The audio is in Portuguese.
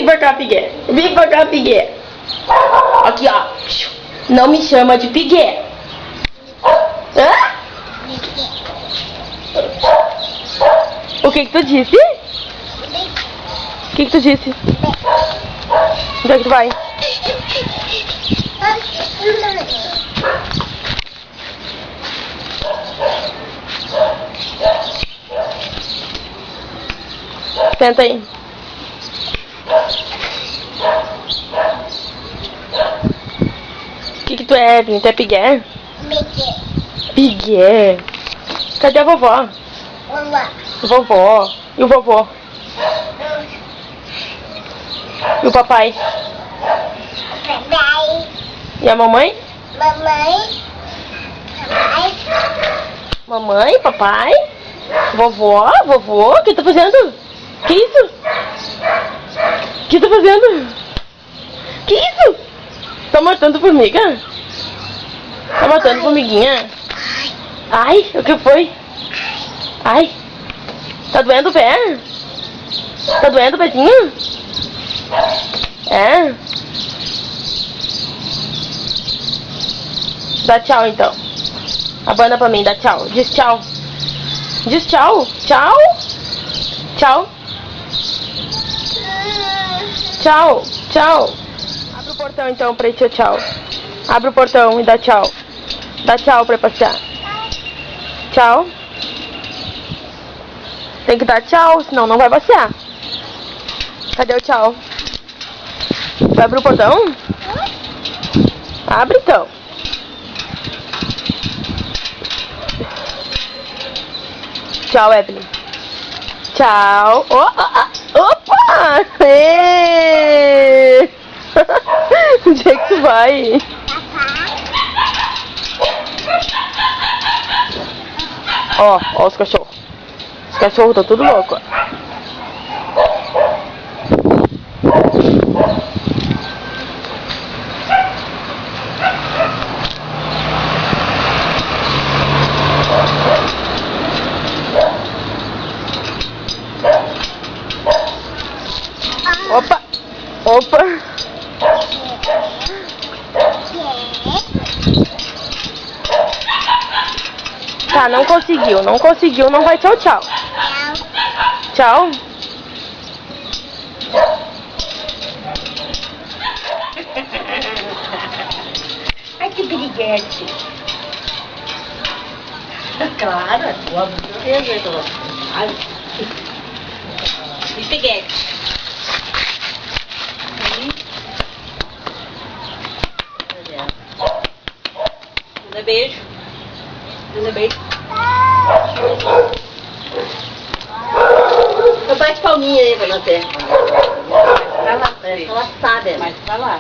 Vem pra cá, Pigué. Vem pra cá, Pigué. Aqui, ó. Não me chama de Pigué. Hã? O que tu disse? O que tu disse? Onde é que tu vai? Senta aí. O que tu é, Evelyn? Tu é Pigué? Pigué. Cadê a vovó? Vovó. E o vovô? E o papai? E a mamãe? Mamãe, papai? Vovó? Vovô? O que tá fazendo? Que isso? O que tá fazendo? Que isso? Tá matando formiga? Tá matando formiguinha? Ai, o que foi? Ai, tá doendo o pé? Tá doendo o pezinho? É? Dá tchau então. Abana pra mim, dá tchau. Diz tchau. Diz tchau. Tchau. Tchau. Tchau. Tchau. Abre o portão então pra ir tchau, tchau. Abre o portão e dá tchau. Dá tchau pra ir passear. Tchau. Tem que dar tchau, senão não vai passear. Cadê o tchau? Vai abrir o portão? Abre então. Tchau, Evelyn. Tchau. Opa! Onde é que tu vai? Ó os cachorros. Os cachorros estão tudo loucos. Opa! Opa! Tá, não conseguiu, não vai tchau, tchau. Tchau. Ai, que briguete. Claro, é tua beleza. Ai, que briguete. Manda beijo. Manda beijo. Eu bate palminha aí pra nós ver. Vai lá, ela sabe. Mas vai lá,